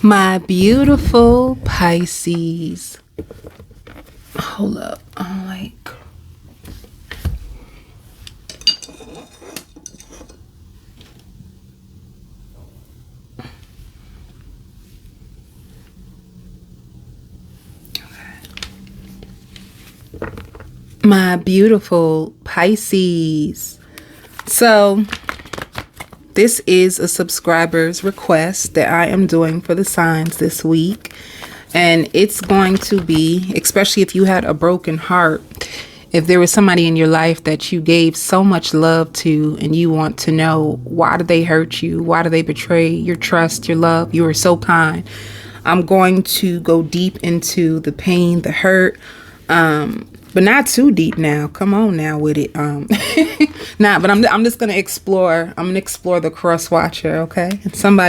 My beautiful Pisces. Hold up. I'm like... My beautiful Pisces. So, this is a subscriber's request that I am doing for the signs this week. And it's going to be, especially if you had a broken heart, if there was somebody in your life that you gave so much love to and you want to know, why did they hurt you? Why did they betray your trust, your love? You were so kind. I'm going to go deep into the pain, the hurt, but not too deep now. Come on now with it. But I'm just gonna explore. I'm gonna explore the cross watcher, okay? And some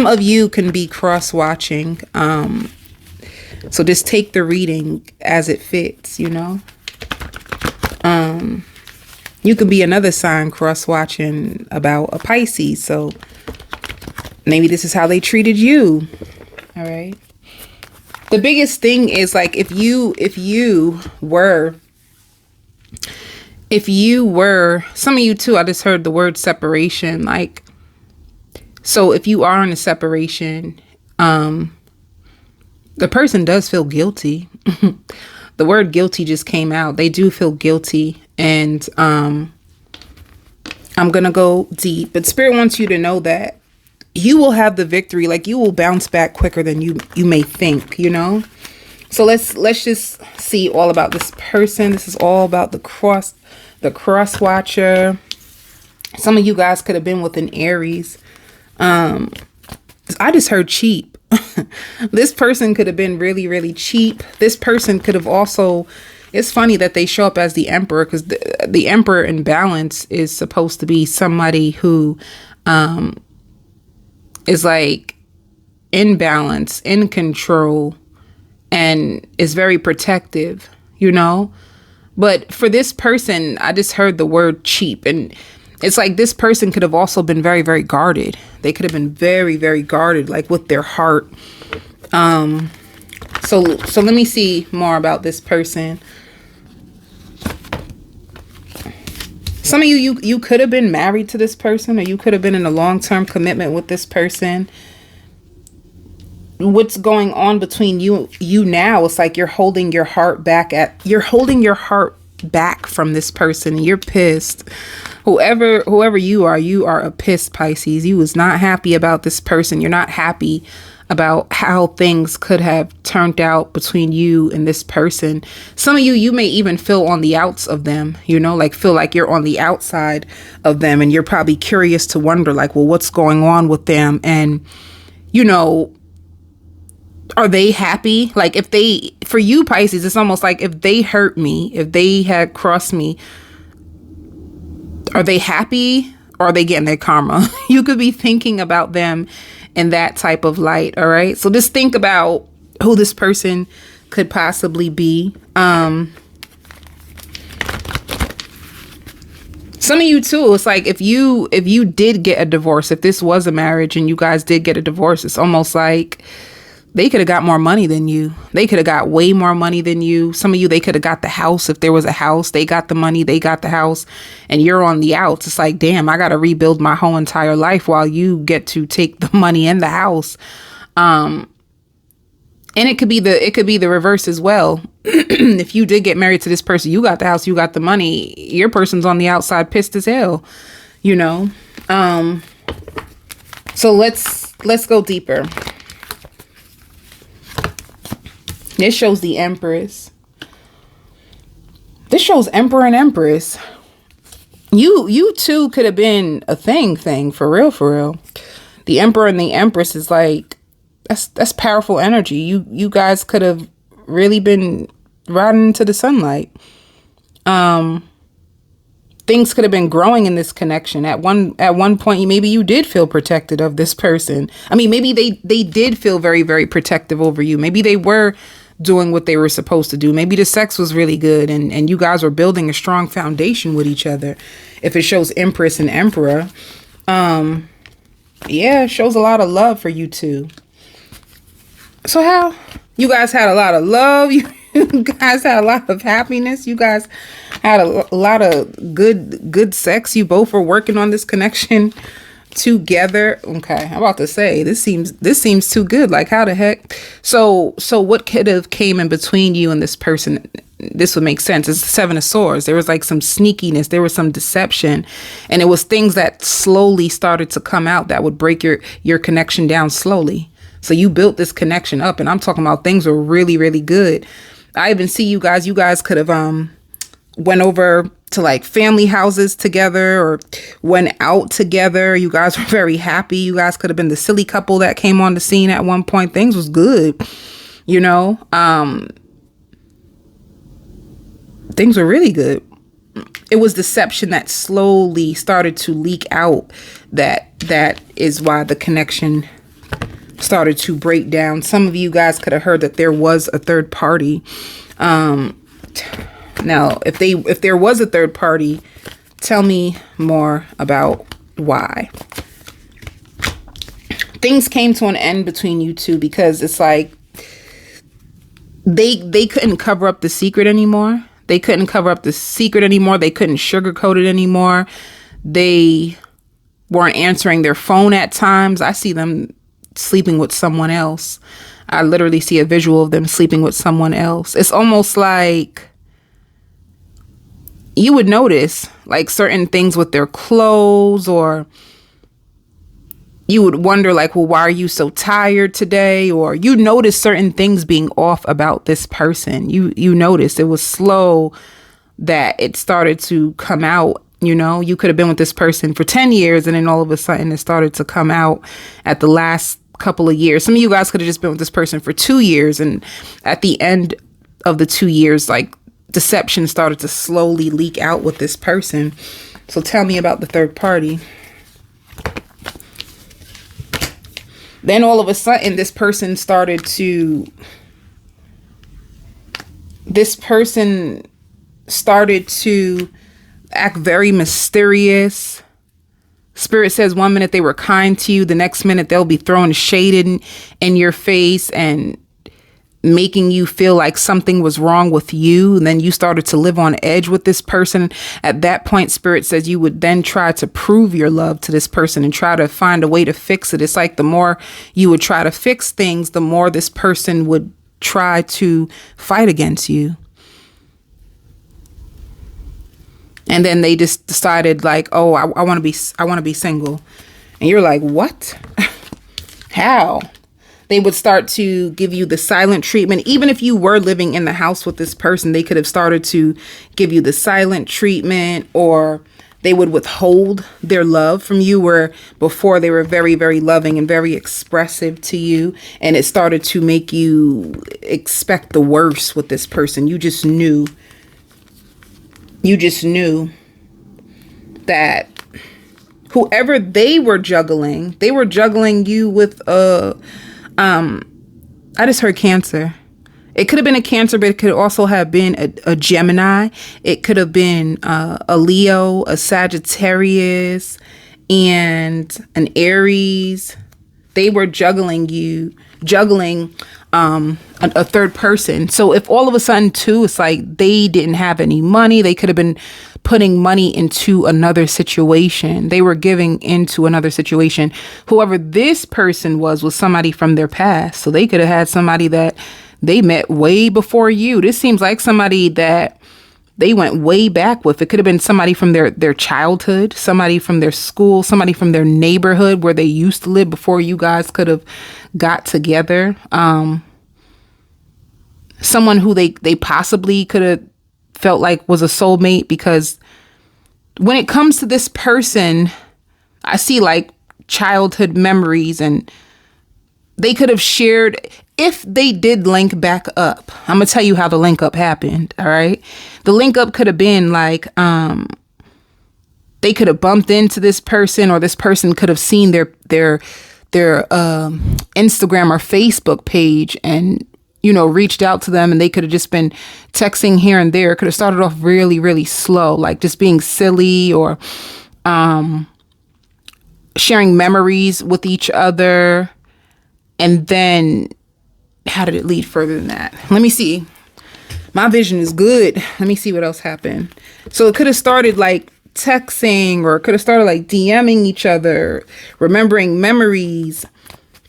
of you can be cross watching. So just take the reading as it fits, you know. You could be another sign cross watching about a Pisces. So maybe this is how they treated you. All right. The biggest thing is, like, if you were, some of you too, I just heard the word separation. Like, so if you are in a separation, the person does feel guilty. The word guilty just came out. They do feel guilty. And, I'm going to go deep, but Spirit wants you to know that you will have the victory. Like, you will bounce back quicker than you may think, you know? So let's just see all about this person. This is all about the cross watcher. Some of you guys could have been with an Aries. I just heard cheap. This person could have been really, really cheap. This person could have also, it's funny that they show up as the Emperor, because the Emperor in balance is supposed to be somebody who, is like in balance, in control, and is very protective, you know? But for this person, I just heard the word cheap. And it's like this person could have also been very, very guarded. They could have been very, very guarded, like with their heart. So let me see more about this person. Some of you could have been married to this person, or you could have been in a long-term commitment with this person. What's going on between you now? It's like you're holding your heart back from this person, and you're pissed. Whoever you are a pissed Pisces. You was not happy about this person. You're not happy about how things could have turned out between you and this person. Some of you may even feel on the outs of them, you know, like feel like you're on the outside of them, and you're probably curious to wonder, like, well, what's going on with them? And, you know, are they happy? Like, for you Pisces, it's almost like if they hurt me, if they had crossed me, are they happy, or are they getting their karma? You could be thinking about them in that type of light. All right. So just think about who this person could possibly be. Some of you too, it's like if you did get a divorce, if this was a marriage and you guys did get a divorce, it's almost like they could have got more money than you. They could have got way more money than you. Some of you, they could have got the house. If there was a house, they got the money, they got the house, and you're on the outs. It's like, damn, I got to rebuild my whole entire life while you get to take the money and the house. And it could be the reverse as well. If you did get married to this person, you got the house, you got the money, your person's on the outside pissed as hell, you know? So let's go deeper. This shows the Empress. This shows Emperor and Empress. You two could have been a thing for real. The Emperor and the Empress is like, that's powerful energy. You guys could have really been riding into the sunlight. Things could have been growing in this connection. At one point, maybe you did feel protected of this person. I mean, maybe they did feel very, very protective over you. Maybe they were doing what they were supposed to do. Maybe the sex was really good and you guys were building a strong foundation with each other. If it shows Empress and Emperor, yeah, it shows a lot of love for you two. So how? You guys had a lot of love. You guys had a lot of happiness. You guys had a lot of good sex. You both were working on this connection together. Okay, I'm about to say this seems too good. Like, how the heck? So what could have came in between you and this person? This would make sense. It's the Seven of Swords. There was like some sneakiness. There was some deception, and it was things that slowly started to come out that would break your connection down slowly. So you built this connection up, and I'm talking about things were really, really good. I even see you guys could have went over to like family houses together or went out together. You guys were very happy. You guys could have been the silly couple that came on the scene at one point. Things was good, you know. Things were really good. It was deception that slowly started to leak out. That is why the connection started to break down. Some of you guys could have heard that there was a third party. Now, if there was a third party, tell me more about why. Things came to an end between you two because it's like they couldn't cover up the secret anymore. They couldn't cover up the secret anymore. They couldn't sugarcoat it anymore. They weren't answering their phone at times. I see them sleeping with someone else. I literally see a visual of them sleeping with someone else. It's almost like you would notice like certain things with their clothes, or you would wonder like, well, why are you so tired today? Or you notice certain things being off about this person. You noticed it was slow that it started to come out. You know, you could have been with this person for 10 years and then all of a sudden it started to come out at the last couple of years. Some of you guys could have just been with this person for 2 years, and at the end of the 2 years, like, deception started to slowly leak out with this person. So tell me about the third party. Then all of a sudden this person started to act very mysterious. Spirit says one minute they were kind to you, the next minute they'll be throwing shade in your face and making you feel like something was wrong with you. And then you started to live on edge with this person. At that point, Spirit says you would then try to prove your love to this person and try to find a way to fix it. It's like the more you would try to fix things, the more this person would try to fight against you. And then they just decided like, oh, I want to be single. And you're like, what? How? They would start to give you the silent treatment. Even if you were living in the house with this person, they could have started to give you the silent treatment, or they would withhold their love from you, where before they were very, very loving and very expressive to you. And it started to make you expect the worst with this person. You just knew that whoever they were juggling you with I just heard Cancer. It could have been a Cancer, but it could also have been a Gemini. It could have been a Leo, a Sagittarius, and an Aries. They were juggling a third person. So if all of a sudden too, it's like they didn't have any money, they could have been putting money into another situation. They were giving into another situation. Whoever this person was somebody from their past. So they could have had somebody that they met way before you. This seems like somebody that they went way back with. It could have been somebody from their childhood, somebody from their school, somebody from their neighborhood where they used to live before you guys could have got together. Someone who they possibly could have felt like was a soulmate, because when it comes to this person, I see like childhood memories, and they could have shared, if they did link back up. I'm gonna tell you how the link up happened. All right. The link up could have been like, they could have bumped into this person, or this person could have seen their Instagram or Facebook page and, you know, reached out to them, and they could have just been texting here and there. It could have started off really, really slow, like just being silly, or sharing memories with each other. And then how did it lead further than that? Let me see. My vision is good. Let me see what else happened. So it could have started like texting, or it could have started like DMing each other, remembering memories.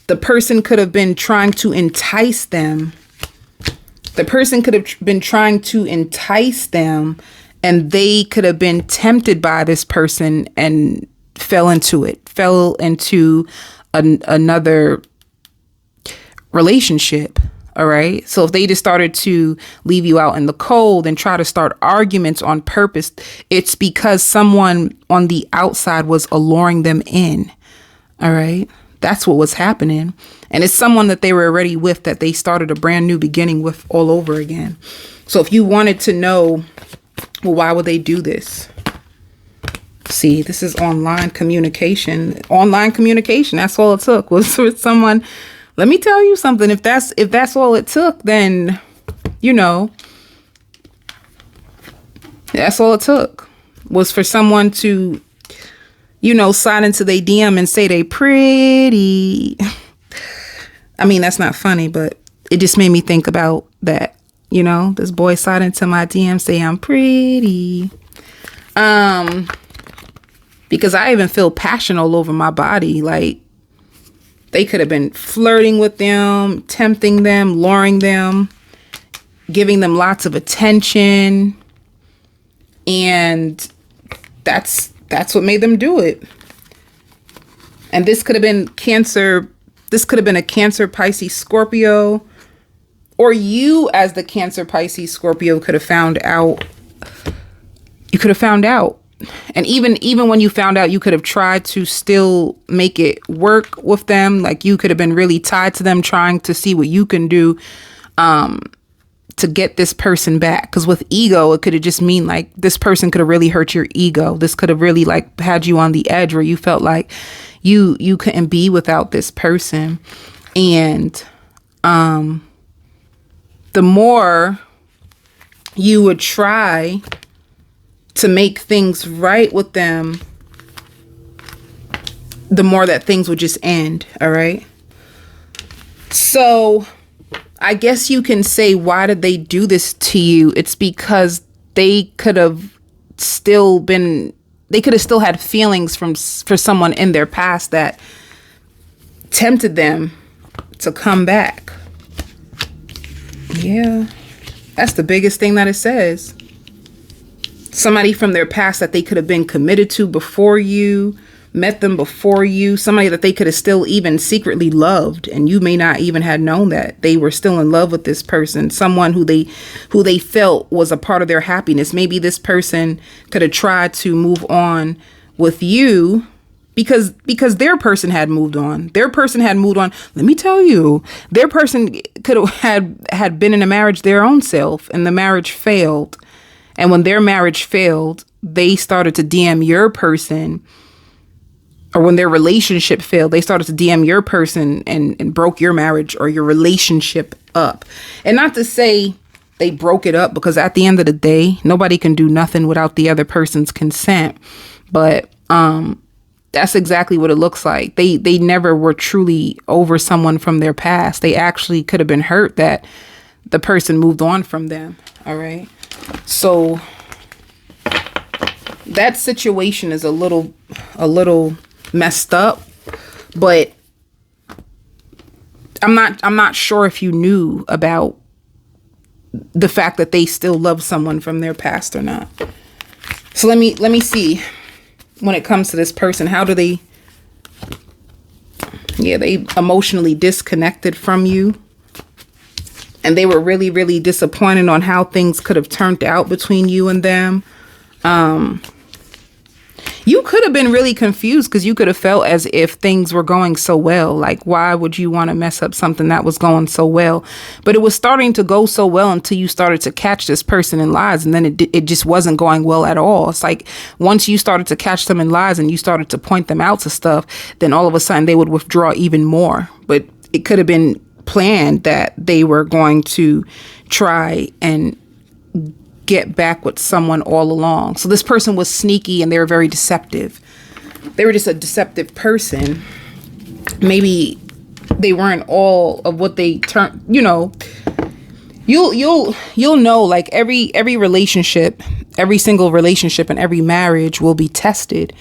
The person could have been trying to entice them. The person could have been trying to entice them, and they could have been tempted by this person and fell into another relationship. All right. So if they just started to leave you out in the cold and try to start arguments on purpose, it's because someone on the outside was alluring them in. All right. That's what was happening. And it's someone that they were already with, that they started a brand new beginning with all over again. So if you wanted to know, well, why would they do this? See, this is online communication. Online communication. That's all it took, was with someone. Let me tell you something. If that's all it took, then, you know, that's all it took, was for someone to, you know, slide into their DM and say they pretty. I mean, that's not funny, but it just made me think about that. You know, this boy slide into my DM, say I'm pretty. Because I even feel passion all over my body. Like, they could have been flirting with them, tempting them, luring them, giving them lots of attention. And that's what made them do it. And this could have been Cancer. This could have been a Cancer, Pisces, Scorpio. Or you, as the Cancer, Pisces, Scorpio, could have found out. You could have found out. And even when you found out, you could have tried to still make it work with them. Like, you could have been really tied to them, trying to see what you can do to get this person back. Because with ego, it could have just mean like this person could have really hurt your ego. This could have really like had you on the edge where you felt like you couldn't be without this person. And the more you would try to make things right with them, the more that things would just end. All right. So I guess you can say, why did they do this to you? It's because they could have still had feelings for someone in their past that tempted them to come back. Yeah. That's the biggest thing that it says. Somebody from their past that they could have been committed to before you, met them before you, somebody that they could have still even secretly loved, and you may not even have known that they were still in love with this person, someone who they felt was a part of their happiness. Maybe this person could have tried to move on with you because their person had moved on. Their person had moved on. Let me tell you, their person could have had been in a marriage their own self, and the marriage failed. And when their marriage failed, they started to DM your person. Or when their relationship failed, they started to DM your person and broke your marriage or your relationship up. And not to say they broke it up, because at the end of the day, nobody can do nothing without the other person's consent. But that's exactly what it looks like. They never were truly over someone from their past. They actually could have been hurt that the person moved on from them. All right. So that situation is a little messed up, but I'm not sure if you knew about the fact that they still love someone from their past or not. So let me see, when it comes to this person, how do they emotionally disconnected from you. And they were really, really disappointed on how things could have turned out between you and them. You could have been really confused, because you could have felt as if things were going so well. Like, why would you want to mess up something that was going so well? But it was starting to go so well until you started to catch this person in lies. And then it just wasn't going well at all. It's like once you started to catch them in lies and you started to point them out to stuff, then all of a sudden they would withdraw even more. But it could have been planned that they were going to try and get back with someone all along. So this person was sneaky and they were very deceptive. They were just a deceptive person. Maybe they weren't all of what they turned, you know. You'll know, like, every relationship, every single relationship and every marriage will be tested,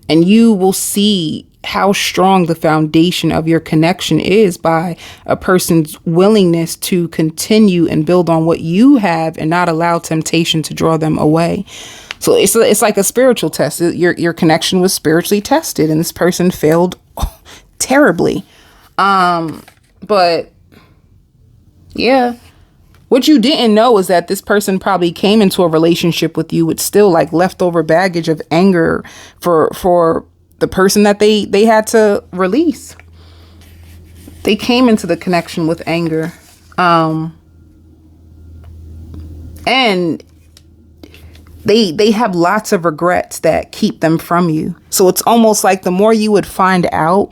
and you will see how strong the foundation of your connection is by a person's willingness to continue and build on what you have and not allow temptation to draw them away. So it's like a spiritual test. Your connection was spiritually tested, and this person failed terribly. But yeah. What you didn't know is that this person probably came into a relationship with you with still like leftover baggage of anger for the person that they had to release. They came into the connection with anger. And they have lots of regrets that keep them from you. So it's almost like the more you would find out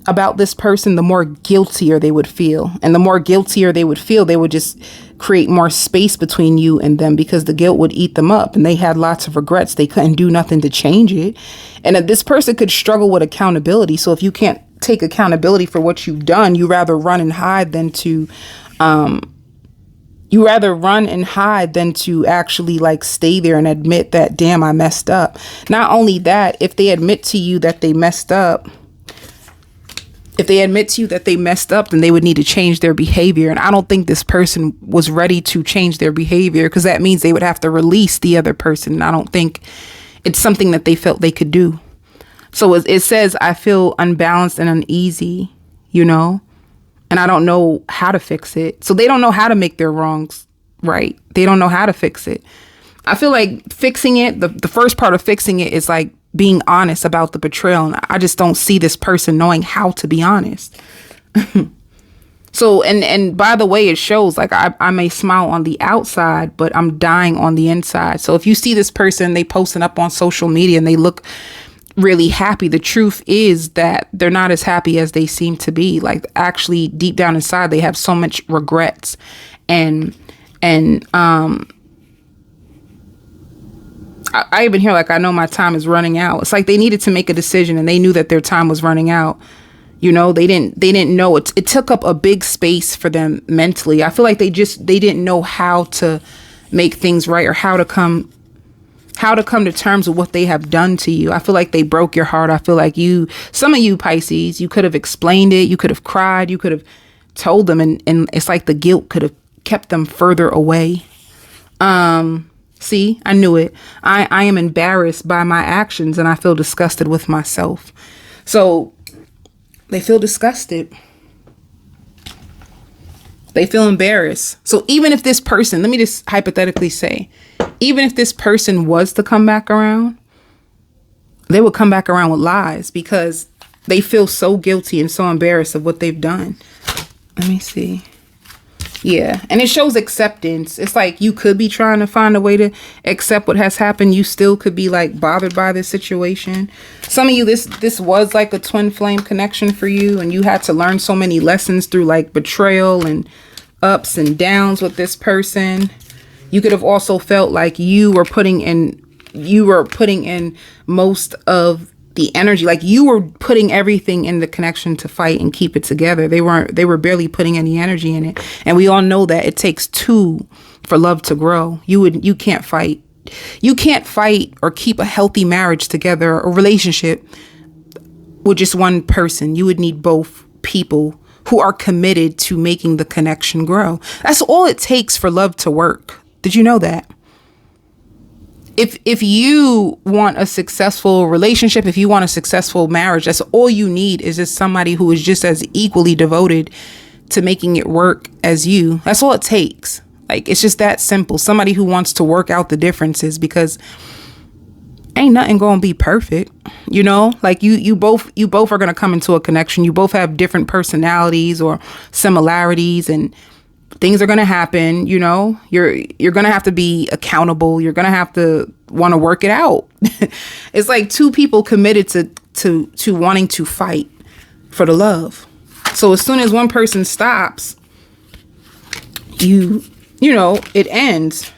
about this person, the more guiltier they would feel. And the more guiltier they would feel, they would just create more space between you and them, because the guilt would eat them up, and they had lots of regrets. They couldn't do nothing to change it. And this person could struggle with accountability. So if you can't take accountability for what you've done, you rather run and hide than to actually like stay there and admit that, damn, I messed up. Not only that, if they admit to you that they messed up, then they would need to change their behavior. And I don't think this person was ready to change their behavior, because that means they would have to release the other person. And I don't think it's something that they felt they could do. So it says, I feel unbalanced and uneasy, you know, and I don't know how to fix it. So they don't know how to make their wrongs right. They don't know how to fix it. I feel like fixing it, the first part of fixing it is like being honest about the betrayal. And I just don't see this person knowing how to be honest. So, and by the way, it shows, like, I may smile on the outside, but I'm dying on the inside. So if you see this person, they posting up on social media and they look really happy, the truth is that they're not as happy as they seem to be. Like, actually deep down inside, they have so much regrets. And I even hear, like, I know my time is running out. It's like they needed to make a decision, and they knew that their time was running out. You know, they didn't know it. It took up a big space for them mentally. I feel like they didn't know how to make things right, or how to come to terms with what they have done to you. I feel like they broke your heart. I feel like some of you Pisces, you could have explained it. You could have cried. You could have told them. And it's like the guilt could have kept them further away. See, I knew it. I am embarrassed by my actions, and I feel disgusted with myself. So they feel disgusted. They feel embarrassed. So even if this person, let me just hypothetically say, even if this person was to come back around, they would come back around with lies, because they feel so guilty and so embarrassed of what they've done. Let me see. Yeah. And it shows acceptance. It's like you could be trying to find a way to accept what has happened. You still could be like bothered by this situation. Some of you, this was like a twin flame connection for you, and you had to learn so many lessons through like betrayal and ups and downs with this person. You could have also felt like you were putting in most of the energy, like you were putting everything in the connection to fight and keep it together. They were barely putting any energy in it. And we all know that it takes two for love to grow. You can't fight. You can't fight or keep a healthy marriage together or relationship with just one person. You would need both people who are committed to making the connection grow. That's all it takes for love to work. Did you know that? If you want a successful relationship, if you want a successful marriage, that's all you need, is just somebody who is just as equally devoted to making it work as you. That's all it takes. Like, it's just that simple. Somebody who wants to work out the differences, because ain't nothing going to be perfect. You know, like you both are going to come into a connection. You both have different personalities or similarities, and things are going to happen. You know, you're going to have to be accountable. You're going to have to want to work it out. It's like two people committed to wanting to fight for the love. So as soon as one person stops, you know, it ends.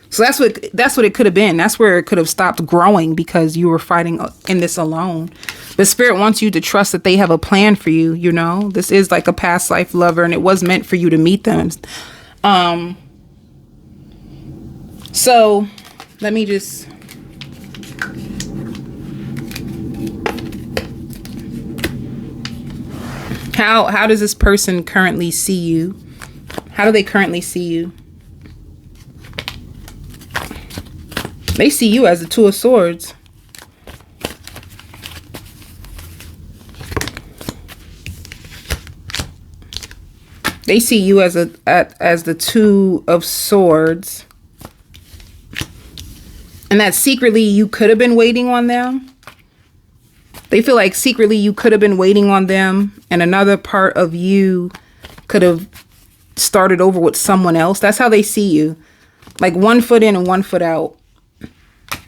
So that's what it could have been. That's where it could have stopped growing, because you were fighting in this alone. The spirit wants you to trust that they have a plan for you. You know, this is like a past life lover, and it was meant for you to meet them. So let me just, how does this person currently see you? How do they currently see you? They see you as the Two of Swords. They see you as the Two of Swords. And that secretly you could have been waiting on them. They feel like secretly you could have been waiting on them, and another part of you could have started over with someone else. That's how they see you. Like 1 foot in and 1 foot out.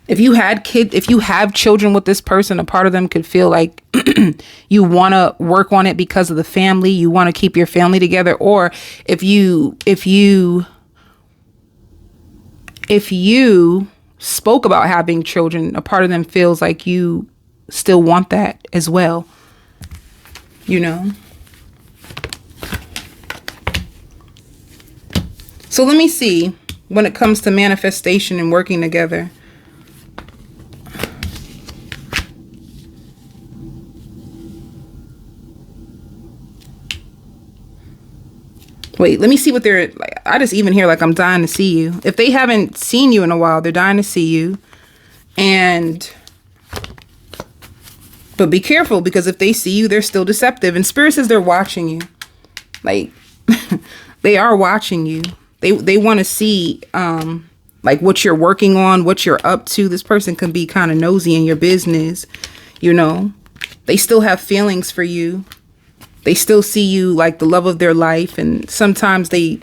If you have children with this person, a part of them could feel like you want to work on it because of the family. You want to keep your family together. Or if you spoke about having children, a part of them feels like you still want that as well. You know? So let me see when it comes to manifestation and working together. Wait, let me see what they're like. I just even hear like, I'm dying to see you. If they haven't seen you in a while, they're dying to see you. But be careful, because if they see you, they're still deceptive. And Spirit says they're watching you. Like, they are watching you. They want to see like what you're working on, what you're up to. This person can be kind of nosy in your business, you know. They still have feelings for you. They still see you like the love of their life. And sometimes they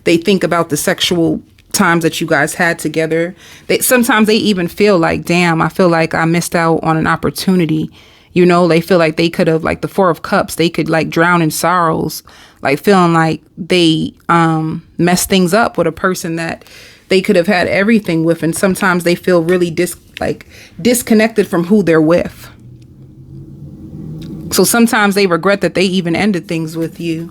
think about the sexual times that you guys had together. Sometimes they even feel like, damn, I feel like I missed out on an opportunity. You know, they feel like they could have, like the Four of Cups, they could like drown in sorrows, like feeling like they messed things up with a person that they could have had everything with. And sometimes they feel really disconnected from who they're with. So sometimes they regret that they even ended things with you.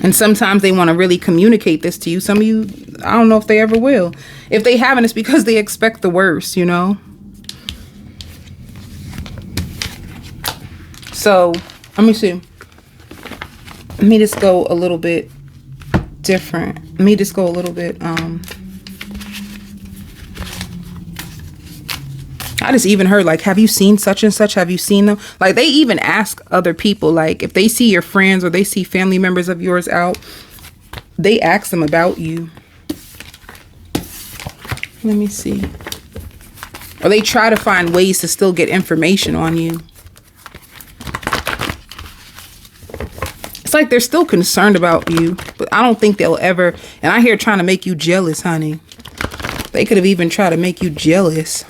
And sometimes they want to really communicate this to you. Some of you, I don't know if they ever will. If they haven't, it's because they expect the worst, you know. So let me see. Let me just go a little bit different. Let me just go a little bit I just even heard like, have you seen such and such? Have you seen them? Like they even ask other people, like if they see your friends or they see family members of yours out, they ask them about you. Let me see. Or they try to find ways to still get information on you. It's like they're still concerned about you, but I don't think they'll ever. And I hear trying to make you jealous, honey. They could have even tried to make you jealous.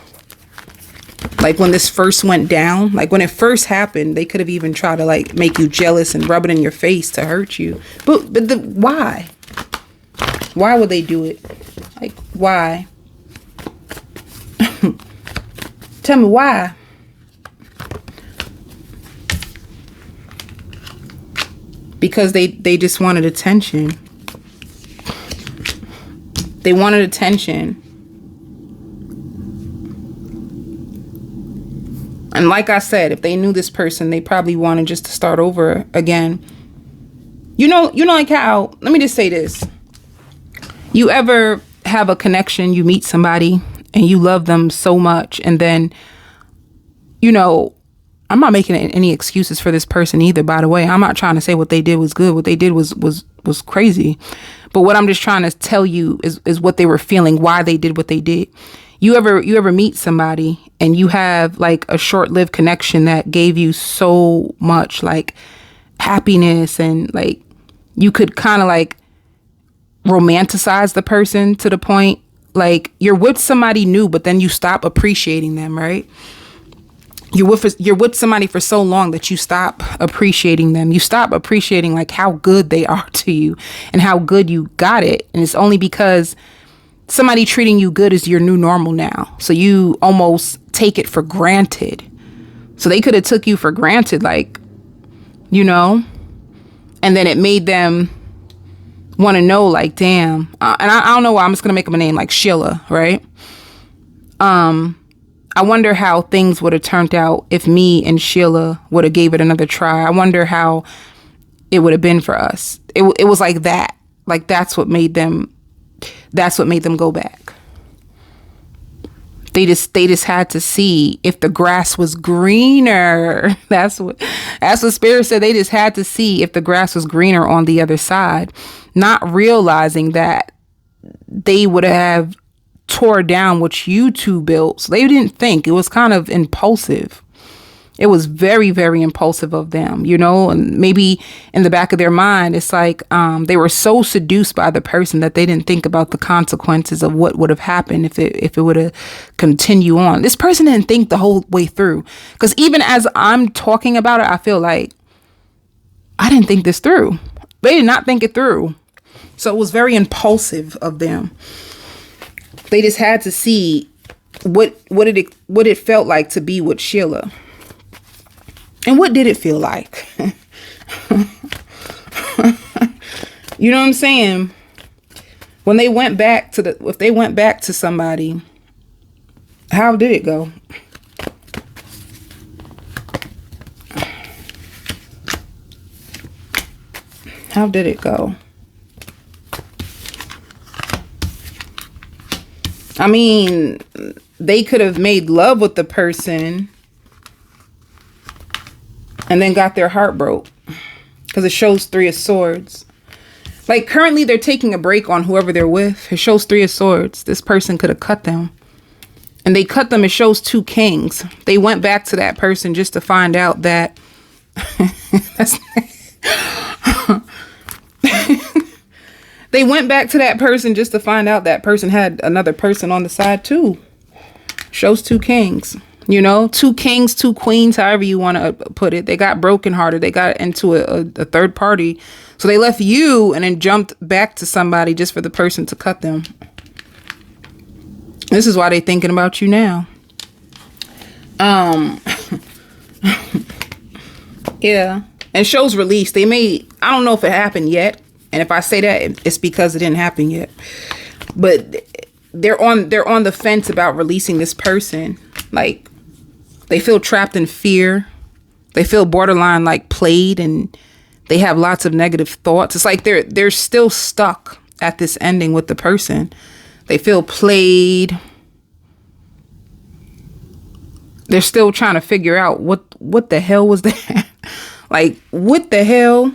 Like when this first went down, like when it first happened, they could have even tried to like make you jealous and rub it in your face to hurt you. But why? Why would they do it? Like, why? Tell me why. Because they just wanted attention. They wanted attention. And like I said, if they knew this person, they probably wanted just to start over again. You know, like how, let me just say this. You ever have a connection, you meet somebody and you love them so much. And then, you know, I'm not making any excuses for this person either, by the way. I'm not trying to say what they did was good. What they did was crazy. But what I'm just trying to tell you is what they were feeling, why they did what they did. You ever meet somebody and you have like a short-lived connection that gave you so much like happiness, and like you could kind of like romanticize the person to the point like you're with somebody new, but then you stop appreciating them, right? You're with somebody for so long that you stop appreciating them. You stop appreciating like how good they are to you and how good you got it. And it's only because somebody treating you good is your new normal now. So you almost take it for granted. So they could have took you for granted, like, you know, and then it made them want to know, like, damn. And I don't know why I'm just going to make up a name like Sheila, right? I wonder how things would have turned out if me and Sheila would have gave it another try. I wonder how it would have been for us. It was like that. Like, that's what made them go back. They just had to see if the grass was greener. That's what Spirit said. They just had to see if the grass was greener on the other side, not realizing that they would have tore down what you two built. So they didn't think. It was kind of impulsive. It was very, very impulsive of them, you know, and maybe in the back of their mind, it's like they were so seduced by the person that they didn't think about the consequences of what would have happened if it would have continued on. This person didn't think the whole way through, because even as I'm talking about it, I feel like I didn't think this through. They did not think it through. So it was very impulsive of them. They just had to see what it felt like to be with Sheila. And what did it feel like? You know what I'm saying? When they went back to if they went back to somebody, how did it go? How did it go? I mean, they could have made love with the person and then got their heart broke, because it shows 3 of Swords. Like, currently they're taking a break on whoever they're with. It shows 3 of Swords. This person could have cut them. And they cut them. It shows 2 Kings. They went back to that person just to find out that they went back to that person just to find out that person had another person on the side too. Shows 2 Kings. You know, 2 kings, 2 queens, however you want to put it. They got brokenhearted. They got into a third party. So they left you and then jumped back to somebody just for the person to cut them. This is why they're thinking about you now. Yeah. And shows release. They made, I don't know if it happened yet. And if I say that, it's because it didn't happen yet. But they're on the fence about releasing this person. Like, they feel trapped in fear. They feel borderline like played, and they have lots of negative thoughts. It's like they're still stuck at this ending with the person. They feel played. They're still trying to figure out what the hell was that? Like, what the hell,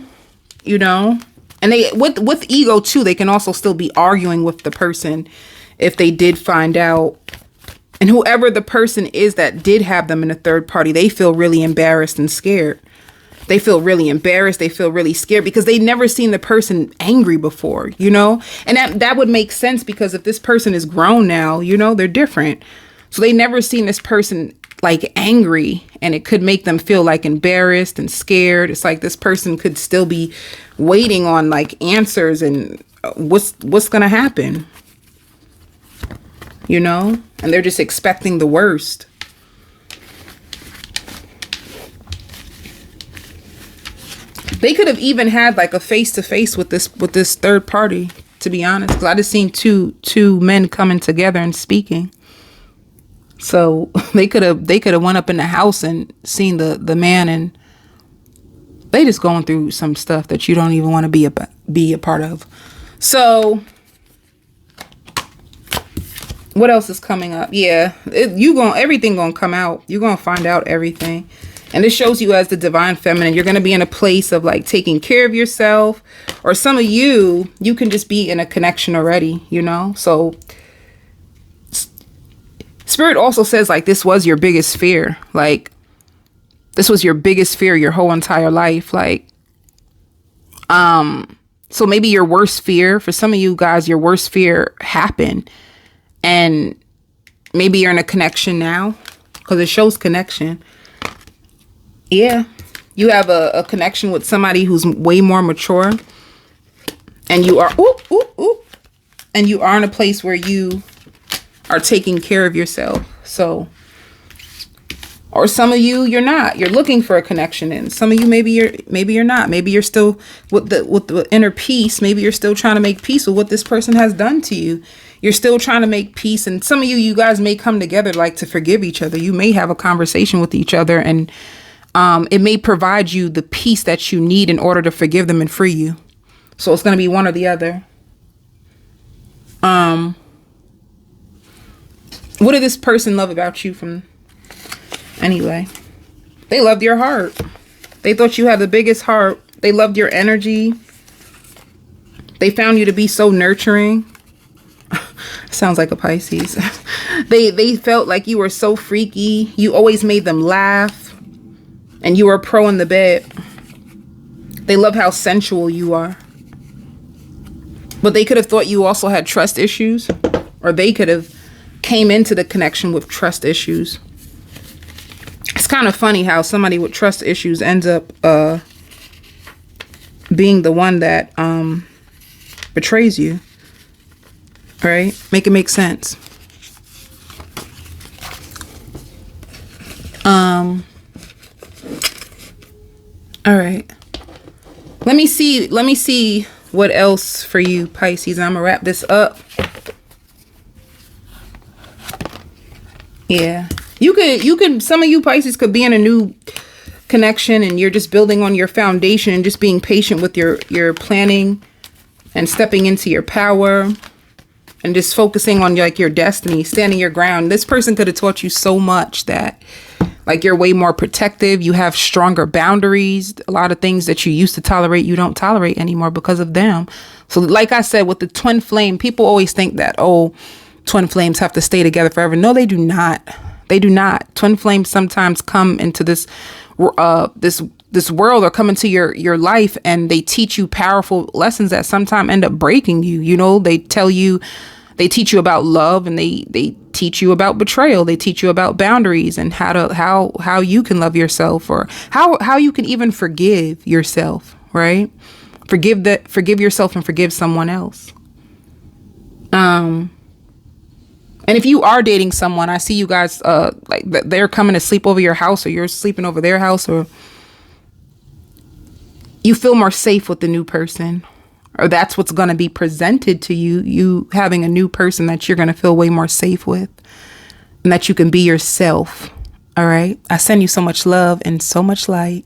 you know? And they with ego too, they can also still be arguing with the person if they did find out. And whoever the person is that did have them in a third party, they feel really embarrassed and scared. They feel really embarrassed. They feel really scared because they never seen the person angry before, you know? And that would make sense, because if this person is grown now, you know, they're different. So they never seen this person like angry, and it could make them feel like embarrassed and scared. It's like this person could still be waiting on like answers and what's going to happen, you know? And they're just expecting the worst. They could have even had like a face-to-face with this third party, to be honest. Because I just seen two men coming together and speaking. So they could have went up in the house and seen the man, and they just going through some stuff that you don't even want to be a part of. So what else is coming up? Yeah, everything gonna come out. You're gonna find out everything. And this shows you as the divine feminine. You're gonna be in a place of like taking care of yourself, or some of you can just be in a connection already, you know? So Spirit also says like this was your biggest fear. Like, this was your biggest fear your whole entire life. Like, so maybe your worst fear, for some of you guys, your worst fear happened. And maybe you're in a connection now, because it shows connection. Yeah, you have a connection with somebody who's way more mature, and you are and you are in a place where you are taking care of yourself. So Or some of you, you're not. You're looking for a connection. And some of you, maybe you're not. Maybe you're still with the inner peace. Maybe you're still trying to make peace with what this person has done to you. You're still trying to make peace. And some of you guys may come together like to forgive each other. You may have a conversation with each other, and it may provide you the peace that you need in order to forgive them and free you. So it's going to be one or the other. What did this person love about you from anyway? They loved your heart. They thought you had the biggest heart. They loved your energy. They found you to be so nurturing. Sounds like a Pisces. They felt like you were so freaky. You always made them laugh. And you were a pro in the bed. They love how sensual you are. But they could have thought you also had trust issues. Or they could have came into the connection with trust issues. It's kind of funny how somebody with trust issues ends up being the one that betrays you. Right? Make it make sense. All right. Let me see what else for you, Pisces. I'm gonna wrap this up. Yeah. You could, some of you Pisces could be in a new connection and you're just building on your foundation and just being patient with your planning and stepping into your power and just focusing on like your destiny, standing your ground. This person could have taught you so much that like you're way more protective. You have stronger boundaries. A lot of things that you used to tolerate, you don't tolerate anymore because of them. So like I said, with the twin flame, people always think that, oh, twin flames have to stay together forever. No, they do not. They do not. Twin flames sometimes come into this world or come into your life, and they teach you powerful lessons that sometimes end up breaking you. You know, they teach you about love, and they teach you about betrayal. They teach you about boundaries and how you can love yourself, or how you can even forgive yourself, right? Forgive yourself and forgive someone else. And if you are dating someone, I see you guys like they're coming to sleep over your house, or you're sleeping over their house, or you feel more safe with the new person, or that's what's going to be presented to you. You having a new person that you're going to feel way more safe with, and that you can be yourself. All right. I send you so much love and so much light.